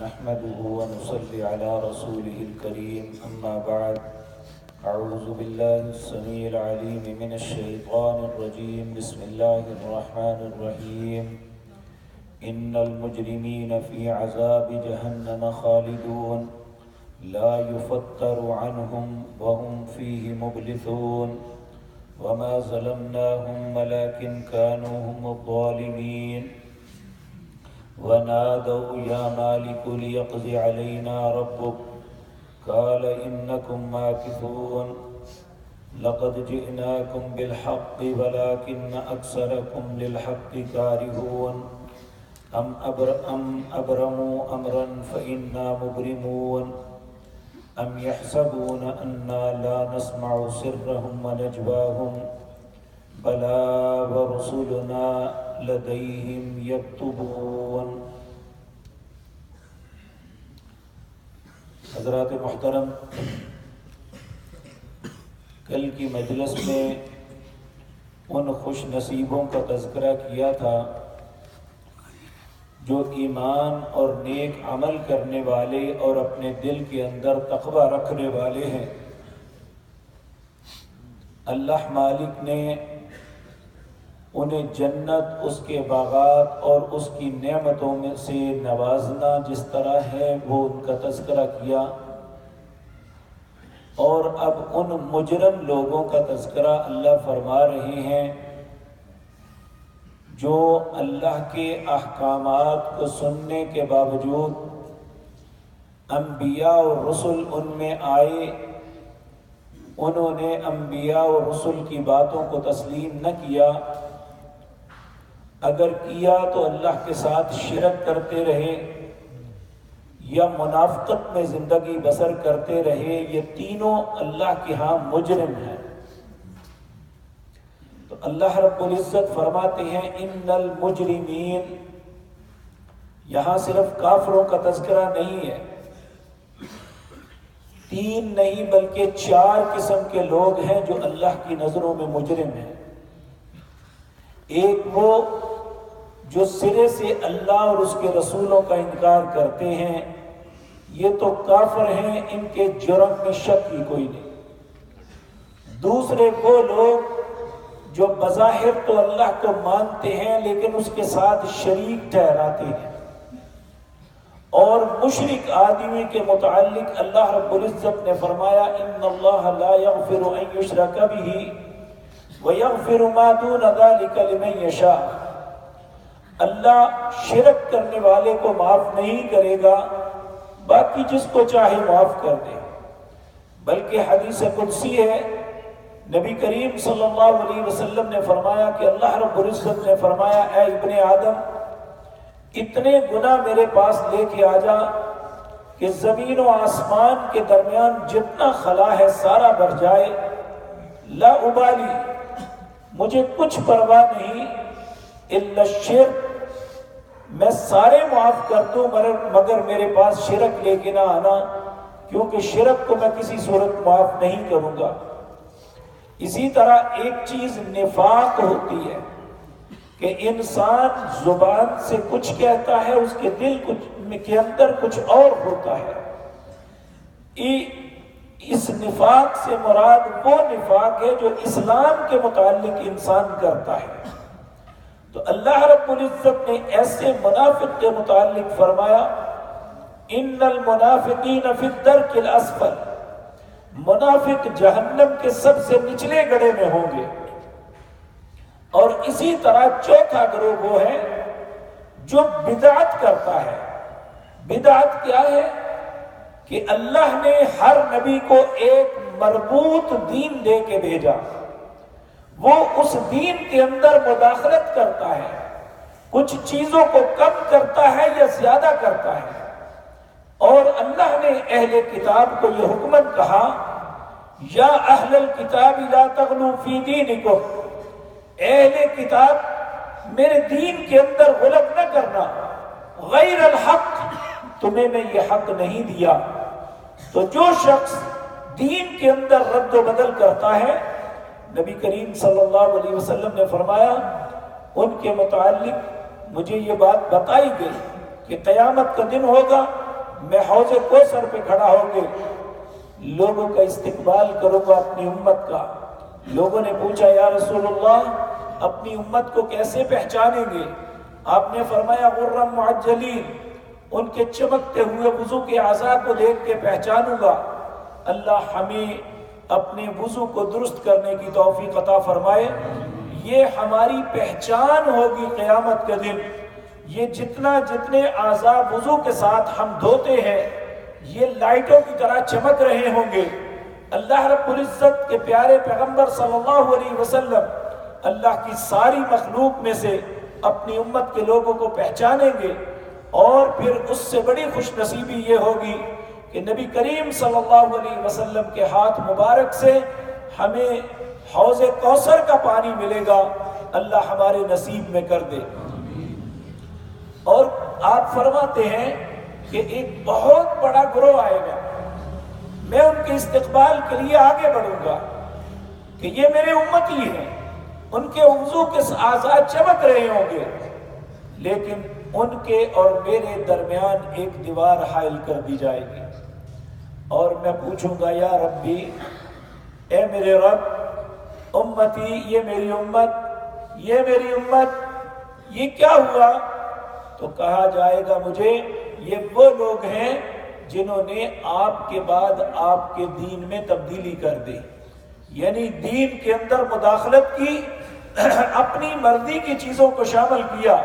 نحمده ونصلي على رسوله الكريم أما بعد أعوذ بالله السميع العليم من الشيطان الرجيم بسم الله الرحمن الرحيم إن المجرمين في عذاب جهنم خالدون لا يفتر عنهم وهم فيه مبلسون وما ظلمناهم ولكن كانوا هم الظالمين ونادوا يا مالك ليقض علينا ربك قال إنكم ماكثون لقد جئناكم بالحق ولكن أكثركم للحق كارهون أم أبرموا أمرا فإنا مبرمون أم يحسبون أنا لا نسمع سرهم ونجواهم بلى ورسلنا لديهم يكتبون۔ حضرات محترم، کل کی مجلس میں ان خوش نصیبوں کا تذکرہ کیا تھا جو ایمان اور نیک عمل کرنے والے اور اپنے دل کے اندر تقوی رکھنے والے ہیں۔ اللہ مالک نے انہیں جنت، اس کے باغات اور اس کی نعمتوں میں سے نوازنا جس طرح ہے وہ ان کا تذکرہ کیا، اور اب ان مجرم لوگوں کا تذکرہ اللہ فرما رہے ہیں جو اللہ کے احکامات کو سننے کے باوجود انبیاء اور رسل ان میں آئے، انہوں نے انبیاء اور رسل کی باتوں کو تسلیم نہ کیا، اگر کیا تو اللہ کے ساتھ شرک کرتے رہے یا منافقت میں زندگی بسر کرتے رہے، یہ تینوں اللہ کے ہاں مجرم ہیں۔ تو اللہ رب العزت فرماتے ہیں ان المجرمین، یہاں صرف کافروں کا تذکرہ نہیں ہے، تین نہیں بلکہ 4 قسم کے لوگ ہیں جو اللہ کی نظروں میں مجرم ہیں۔ ایک وہ جو سرے سے اللہ اور اس کے رسولوں کا انکار کرتے ہیں، یہ تو کافر ہیں، ان کے جرم میں شک ہی کوئی نہیں۔ دوسرے وہ لوگ جو بظاہر تو اللہ کو مانتے ہیں لیکن اس کے ساتھ شریک ٹھہراتے ہیں، اور مشرک آدمی کے متعلق اللہ رب العزت نے فرمایا ان اللہ لا یغفر ان یشرک بہ ویغفر ما دون ذلک لمن یشاء، اللہ شرک کرنے والے کو معاف نہیں کرے گا، باقی جس کو چاہے معاف کر دے۔ بلکہ حدیث قدسی ہے، نبی کریم صلی اللہ علیہ وسلم نے فرمایا کہ اللہ رب العزت نے فرمایا اے ابن آدم، اتنے گناہ میرے پاس لے کے آ جا کہ زمین و آسمان کے درمیان جتنا خلا ہے سارا بھر جائے، لا ابالی، مجھے کچھ پرواہ نہیں، الا الشرک، میں سارے معاف کر دوں مگر میرے پاس شرک لے کے نہ آنا، کیونکہ شرک کو میں کسی صورت معاف نہیں کروں گا۔ اسی طرح ایک چیز نفاق ہوتی ہے کہ انسان زبان سے کچھ کہتا ہے، اس کے دل کے اندر کچھ اور ہوتا ہے۔ اس نفاق سے مراد وہ نفاق ہے جو اسلام کے متعلق انسان کرتا ہے۔ تو اللہ رب العزت نے ایسے منافق کے متعلق فرمایا ان المنافقین فی الدرک الاسفل، منافق جہنم کے سب سے نچلے گڑھے میں ہوں گے۔ اور اسی طرح چوتھا گروہ وہ ہے جو بدعت کرتا ہے۔ بدعت کیا ہے؟ کہ اللہ نے ہر نبی کو ایک مربوط دین دے کے بھیجا، وہ اس دین کے اندر مداخلت کرتا ہے، کچھ چیزوں کو کم کرتا ہے یا زیادہ کرتا ہے۔ اور اللہ نے اہل کتاب کو یہ حکم کہا یا اہل الکتاب لا تغلوا فی دینکم، اہل کتاب میرے دین کے اندر غلط نہ کرنا، غیر الحق، تمہیں میں یہ حق نہیں دیا۔ تو جو شخص دین کے اندر رد و بدل کرتا ہے، نبی کریم صلی اللہ علیہ وسلم نے فرمایا ان کے متعلق مجھے یہ بات بتائی گئی کہ قیامت کا دن ہوگا میں حوض کوثر پہ کھڑا ہو کے لوگوں کا استقبال کروں گا اپنی امت کا۔ لوگوں نے پوچھا یا رسول اللہ اپنی امت کو کیسے پہچانیں گے؟ آپ نے فرمایا غرم معجلین، ان کے چمکتے ہوئے وضو کے اعضاء کو دیکھ کے پہچانوں گا۔ اللہ ہمیں اپنے وضو کو درست کرنے کی توفیق عطا فرمائے۔ یہ ہماری پہچان ہوگی قیامت کے دن۔ یہ جتنے اعضاء وضو کے ساتھ ہم دھوتے ہیں یہ لائٹوں کی طرح چمک رہے ہوں گے۔ اللہ رب العزت کے پیارے پیغمبر صلی اللہ علیہ وسلم اللہ کی ساری مخلوق میں سے اپنی امت کے لوگوں کو پہچانیں گے، اور پھر اس سے بڑی خوش نصیبی یہ ہوگی کہ نبی کریم صلی اللہ علیہ وسلم کے ہاتھ مبارک سے ہمیں حوض کوثر کا پانی ملے گا۔ اللہ ہمارے نصیب میں کر دے۔ اور آپ فرماتے ہیں کہ ایک بہت بڑا گروہ آئے گا، میں ان کے استقبال کے لیے آگے بڑھوں گا کہ یہ میرے امتی ہیں، ان کے وضو کے اعضاء چمک رہے ہوں گے، لیکن ان کے اور میرے درمیان ایک دیوار حائل کر دی جائے گی، اور میں پوچھوں گا یا ربی، اے میرے رب، امتی، یہ میری امت، یہ میری امت، یہ کیا ہوا؟ تو کہا جائے گا مجھے یہ وہ لوگ ہیں جنہوں نے آپ کے بعد آپ کے دین میں تبدیلی کر دی، یعنی دین کے اندر مداخلت کی، اپنی مرضی کی چیزوں کو شامل کیا،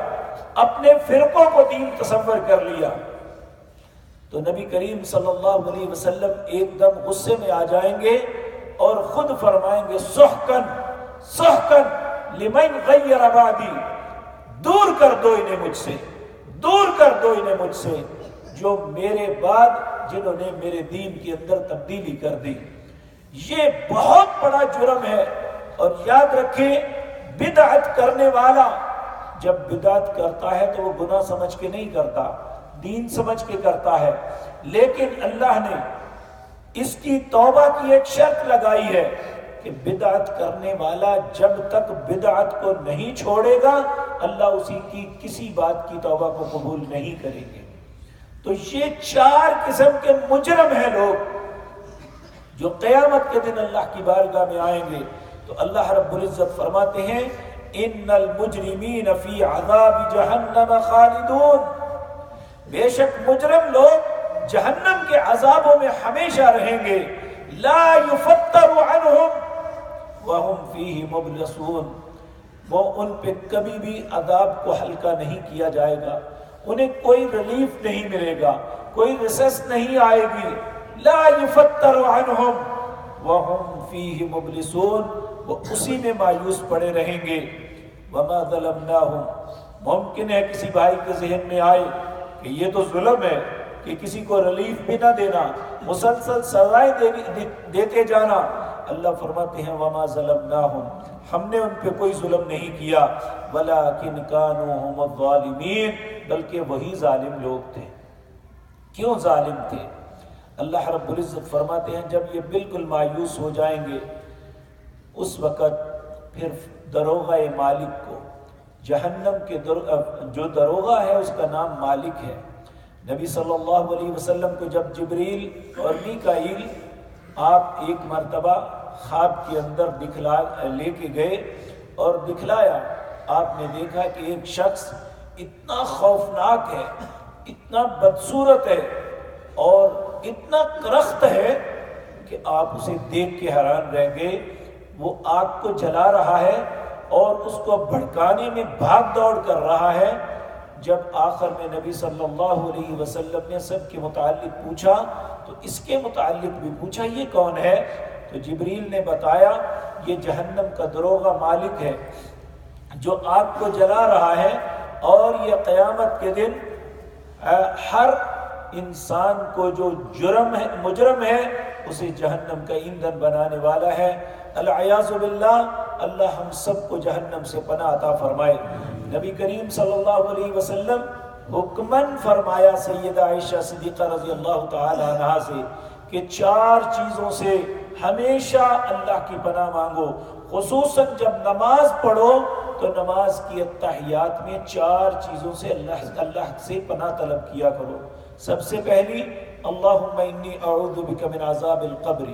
اپنے فرقوں کو دین تصور کر لیا۔ تو نبی کریم صلی اللہ علیہ وسلم ایک دم غصے میں آ جائیں گے اور خود فرمائیں گے سحقن سحقن لمن غیر بعدی، دور کر دو انہیں مجھ سے، دور کر دو انہیں مجھ سے، جو میرے بعد جنہوں نے میرے دین کے اندر تبدیلی کر دی۔ یہ بہت بڑا جرم ہے، اور یاد رکھیں بدعت کرنے والا جب بدعت کرتا ہے تو وہ گناہ سمجھ کے نہیں کرتا، دین سمجھ کے کرتا ہے، لیکن اللہ نے اس کی توبہ کی ایک شرط لگائی ہے کہ بدعت کرنے والا جب تک بدعت کو نہیں چھوڑے گا اللہ اسی کی کسی بات کی توبہ کو قبول نہیں کریں گے۔ تو یہ 4 قسم کے مجرم ہیں لوگ جو قیامت کے دن اللہ کی بارگاہ میں آئیں گے۔ تو اللہ رب العزت فرماتے ہیں ان المجرمین فی عذاب جہنم خالدون، بے شک مجرم لوگ جہنم کے عذابوں میں ہمیشہ رہیں گے، لا یفتر عنہم وہم فیہ مبلسون، وہ ان پہ کبھی بھی عذاب کو ہلکا نہیں کیا جائے گا، انہیں کوئی ریلیف نہیں ملے گا، کوئی ریسس نہیں آئے گی، لا یفتر عنہم وہم فیہ مبلسون، وہ اسی میں مایوس پڑے رہیں گے۔ وما ظلمناہم، ممکن ہے کسی بھائی کے ذہن میں آئے کہ یہ تو ظلم ہے کہ کسی کو ریلیف بھی نہ دینا، مسلسل سزائیں دیتے جانا۔ اللہ فرماتے ہیں وما ظلمناہم، ہم نے ان پہ کوئی ظلم نہیں کیا، ولکن کانوا هم الظالمین، بلکہ وہی ظالم لوگ تھے۔ کیوں ظالم تھے؟ اللہ رب العزت فرماتے ہیں جب یہ بالکل مایوس ہو جائیں گے اس وقت پھر دروغہ مالک کو، جہنم کے جو دروغہ ہے اس کا نام مالک ہے۔ نبی صلی اللہ علیہ وسلم کو جب جبریل اور میکائیل آپ ایک مرتبہ خواب کے اندر لے کے گئے اور دکھلایا، آپ نے دیکھا کہ ایک شخص اتنا خوفناک ہے، اتنا بدصورت ہے اور اتنا کرخت ہے کہ آپ اسے دیکھ کے حیران رہ گئے۔ وہ آگ کو جلا رہا ہے اور اس کو بھڑکانے میں بھاگ دوڑ کر رہا ہے۔ جب آخر میں نبی صلی اللہ علیہ وسلم نے سب کے متعلق پوچھا تو اس کے متعلق بھی پوچھا یہ کون ہے؟ تو جبریل نے بتایا یہ جہنم کا دروغہ مالک ہے جو آگ کو جلا رہا ہے، اور یہ قیامت کے دن ہر انسان کو جو مجرم ہے اسے جہنم کا ایندھن بنانے والا ہے۔ العیاذ باللہ، اللہ ہم سب کو جہنم سے پناہ عطا فرمائے۔ نبی کریم صلی اللہ علیہ وسلم حکمن فرمایا سیدہ عائشہ صدیقہ رضی اللہ تعالی عنہا سے کہ 4 چیزوں سے ہمیشہ اللہ کی پناہ مانگو، خصوصاً جب نماز پڑھو تو نماز کی اتحیات میں 4 چیزوں سے اللہ سے پناہ طلب کیا کرو۔ سب سے پہلی اللہم انی اعوذ بک من عذاب القبر،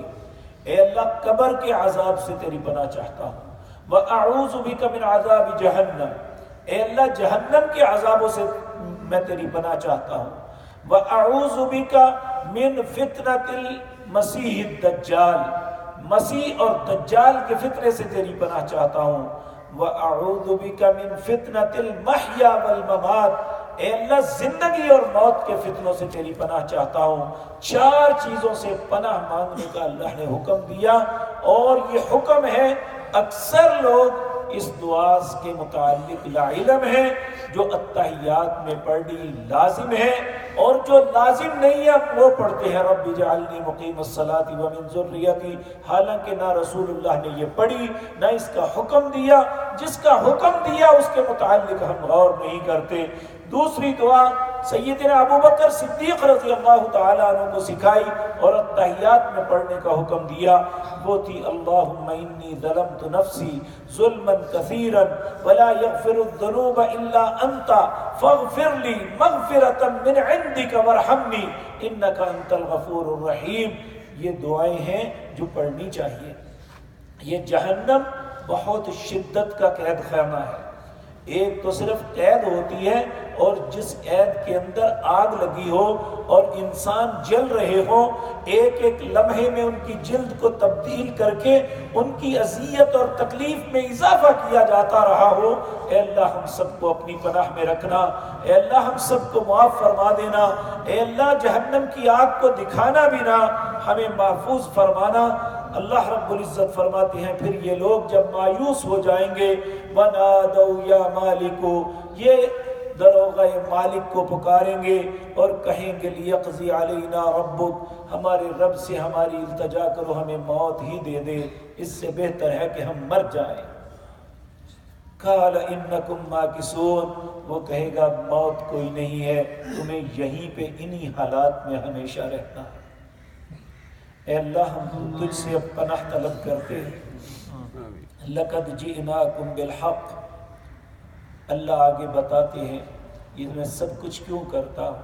اے اللہ قبر کے عذاب سے تیری پناہ چاہتا ہوں، وَأَعُوذُ بِكَ مِنْ عَذَابِ جہنم، اے اللہ جہنم کے عذابوں سے میں تیری پناہ چاہتا ہوں، وَأَعُوذُ بِكَ مِنْ فِتْنَةِ الْمَسِيحِ الدَّجَّالِ، مسیح اور دجال کے فتنے سے تیری پناہ چاہتا ہوں، وَأَعُوذُ بِكَ مِنْ فِتْنَةِ الْمَحْيَا وَالْمَمَاتِ، اے اللہ زندگی اور موت کے فتنوں سے تیری پناہ چاہتا ہوں۔ 4 چیزوں سے پناہ مانگنے کا اللہ نے حکم دیا، اور یہ حکم ہے اکثر لوگ اس دعا کے متعلق لا علم ہے، جو التحیات میں پڑھنی لازم ہے، اور جو لازم نہیں ہے وہ پڑھتے ہیں رب اجعلنی مقیم الصلاۃ ومن ذریتی، حالانکہ نہ رسول اللہ نے یہ پڑھی نہ اس کا حکم دیا، جس کا حکم دیا اس کے متعلق ہم غور نہیں کرتے۔ دوسری دعا سیدنا ابو بکر صدیق رضی اللہ تعالیٰ عنہ کو سکھائی اور التحیات میں پڑھنے کا حکم دیا، وہ تھی اللہم انی ظلمت نفسی ظلما کثیرا ولا یغفر الذنوب الا انت فاغفر لی مغفرۃ من عندک وارحمنی انک انت الغفور الرحیم۔ یہ دعائیں ہیں جو پڑھنی چاہیے۔ یہ جہنم بہت شدت کا قید خانہ ہے، ایک تو صرف قید ہوتی ہے، اور جس قید کے اندر آگ لگی ہو اور انسان جل رہے ہوں، ایک ایک لمحے میں ان کی جلد کو تبدیل کر کے ان کی اذیت اور تکلیف میں اضافہ کیا جاتا رہا ہو، اے اللہ ہم سب کو اپنی پناہ میں رکھنا، اے اللہ ہم سب کو معاف فرما دینا، اے اللہ جہنم کی آگ کو دکھانا بھی نہ، ہمیں محفوظ فرمانا۔ اللہ رب العزت فرماتے ہیں پھر یہ لوگ جب مایوس ہو جائیں گے، وَنَادَوْا يَا مَالِكُ، یہ دروغہ مالک کو پکاریں گے اور کہیں گے لِيَقْضِي عَلَيْنَا رَبُّكَ، ہمارے رب سے ہماری التجا کرو، ہمیں موت ہی دے دے، اس سے بہتر ہے کہ ہم مر جائیں۔ قَالَ إِنَّكُمْ مَاكِثُونَ، وہ کہے گا موت کوئی نہیں ہے، تمہیں یہیں پہ انہی حالات میں ہمیشہ رہنا ہے۔ اے اللہ ہم تجھ سے اب پناہ طلب کرتے ہیں۔ لَقَدْ جِئْنَاكُمْ بِالْحَقِّ، اللہ آگے بتاتے ہیں یہ میں سب کچھ کیوں کرتا ہوں،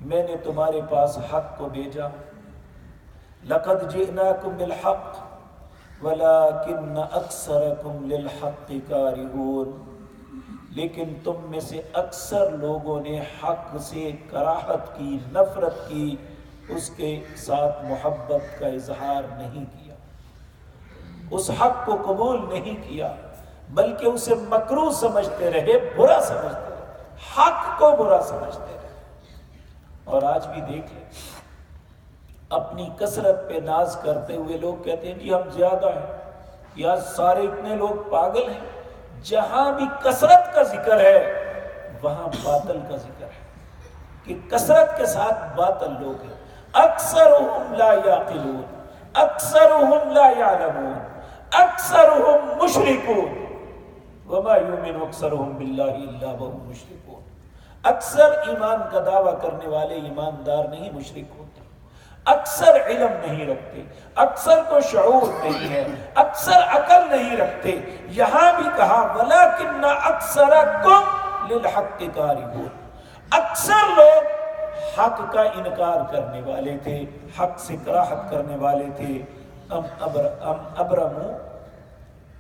میں نے تمہارے پاس حق کو بھیجا۔ لَقَدْ جِئْنَاكُمْ بِالْحَقِّ وَلَكِنَّ أَكْثَرَكُمْ لِلْحَقِّ كَارِهُونَ، لیکن تم میں سے اکثر لوگوں نے حق سے کراہت کی، نفرت کی، اس کے ساتھ محبت کا اظہار نہیں کیا، اس حق کو قبول نہیں کیا، بلکہ اسے مکروہ سمجھتے رہے، برا سمجھتے رہے، حق کو برا سمجھتے رہے۔ اور آج بھی دیکھ لیں، اپنی کثرت پہ ناز کرتے ہوئے لوگ کہتے ہیں جی ہم زیادہ ہیں، یا سارے اتنے لوگ پاگل ہیں۔ جہاں بھی کثرت کا ذکر ہے وہاں باطل کا ذکر ہے، کہ کثرت کے ساتھ باطل لوگ ہیں۔ اکثرهم لا یعقلون، اکثرهم لا یعلمون، اکثرهم مشرکون، وما یؤمن اکثرهم باللہ الا وهم مشرکون۔ اکثر ایمان کا دعویٰ کرنے والے ایماندار نہیں، مشرک ہوتے، اکثر علم نہیں رکھتے، اکثر کو شعور نہیں ہے، اکثر عقل نہیں رکھتے۔ یہاں بھی کہا وَلَكِنَّ أَكْثَرَكُمْ لِلْحَقِّ كَارِهُونَ، اکثر لوگ حق کا انکار کرنے والے تھے، حق سے کراہت کرنے والے تھے۔ ام ابرمو،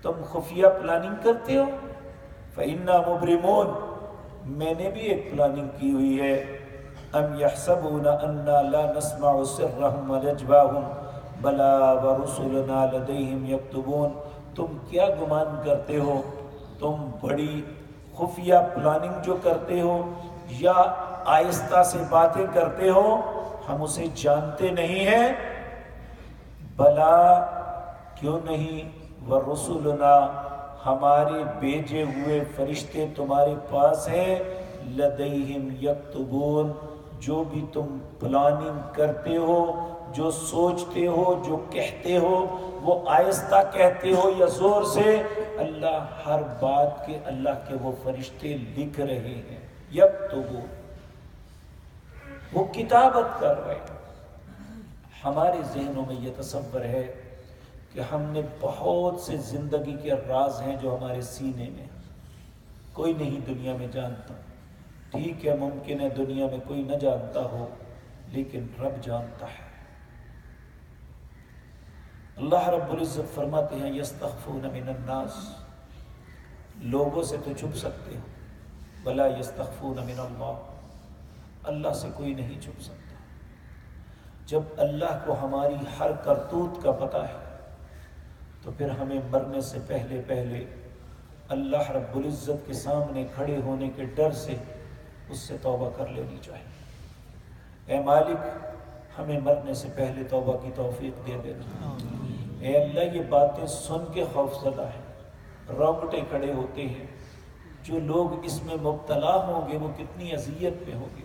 تم خفیہ پلاننگ کرتے ہو، فَإِنَّا مُبْرِمُونَ، میں نے بھی ایک پلاننگ کی ہوئی ہے۔ ام يحسبون انا لا نسمع سرهم ونجواهم بلا ورسلنا لديهم يكتبون، تم کیا گمان کرتے ہو تم بڑی خفیہ پلاننگ جو کرتے ہو یا آہستہ سے باتیں کرتے ہو، ہم اسے جانتے نہیں ہیں؟ بلا، کیوں نہیں، ورسلنا، ہمارے بھیجے ہوئے فرشتے تمہارے پاس ہیں، لدیہم یکتبون، جو بھی تم پلاننگ کرتے ہو، جو سوچتے ہو، جو کہتے ہو، وہ آہستہ کہتے ہو یا زور سے، اللہ ہر بات کے اللہ کے وہ فرشتے لکھ رہے ہیں، یکتبون، وہ کتابت کر رہے ہیں۔ ہمارے ذہنوں میں یہ تصور ہے کہ ہم نے بہت سے زندگی کے راز ہیں جو ہمارے سینے میں کوئی نہیں دنیا میں جانتا، ٹھیک ہے ممکن ہے دنیا میں کوئی نہ جانتا ہو، لیکن رب جانتا ہے۔ اللہ رب العزت فرماتے ہیں یستخفون من الناس، لوگوں سے تو چھپ سکتے ہو، ولا یستخفون من اللہ، اللہ سے کوئی نہیں چھپ سکتا۔ جب اللہ کو ہماری ہر کرتوت کا پتہ ہے تو پھر ہمیں مرنے سے پہلے پہلے اللہ رب العزت کے سامنے کھڑے ہونے کے ڈر سے اس سے توبہ کر لینی چاہیے۔ اے مالک ہمیں مرنے سے پہلے توبہ کی توفیق دے دینا۔ اے اللہ یہ باتیں سن کے خوف زدہ ہیں، رونگٹے کھڑے ہوتے ہیں۔ جو لوگ اس میں مبتلا ہوں گے وہ کتنی اذیت میں ہوں گے۔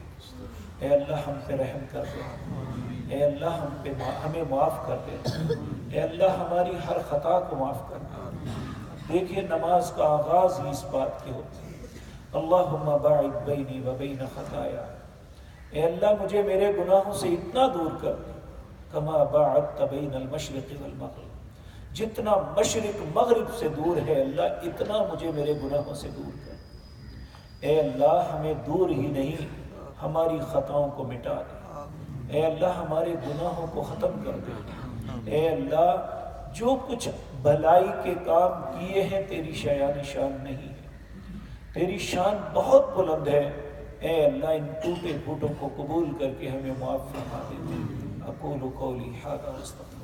اے اللہ ہم پہ رحم کر دے، اے اللہ ہمیں معاف کر دے، اے اللہ ہماری ہر خطا کو معاف کر دے۔ دیکھیے نماز کا آغاز ہی اس بات کے ہوتا ہے، اللہم باعد بینی و بین خطایا، اے اللہ مجھے میرے گناہوں سے اتنا دور کر دے، کما باعدت بین المشرق والمغرب، جتنا مشرق مغرب سے دور ہے اللہ اتنا مجھے میرے گناہوں سے دور کر۔ اے اللہ ہمیں دور ہی نہیں ہماری خطاؤں کو مٹا دے، اے اللہ ہمارے گناہوں کو ختم کر دے۔ اے اللہ جو کچھ بھلائی کے کام کیے ہیں تیری شایان شان نہیں ہے، تیری شان بہت بلند ہے۔ اے اللہ ان ٹوٹے پھوٹوں کو قبول کر کے ہمیں معاف فرما دے۔ اقول قولی ھذا واستغفر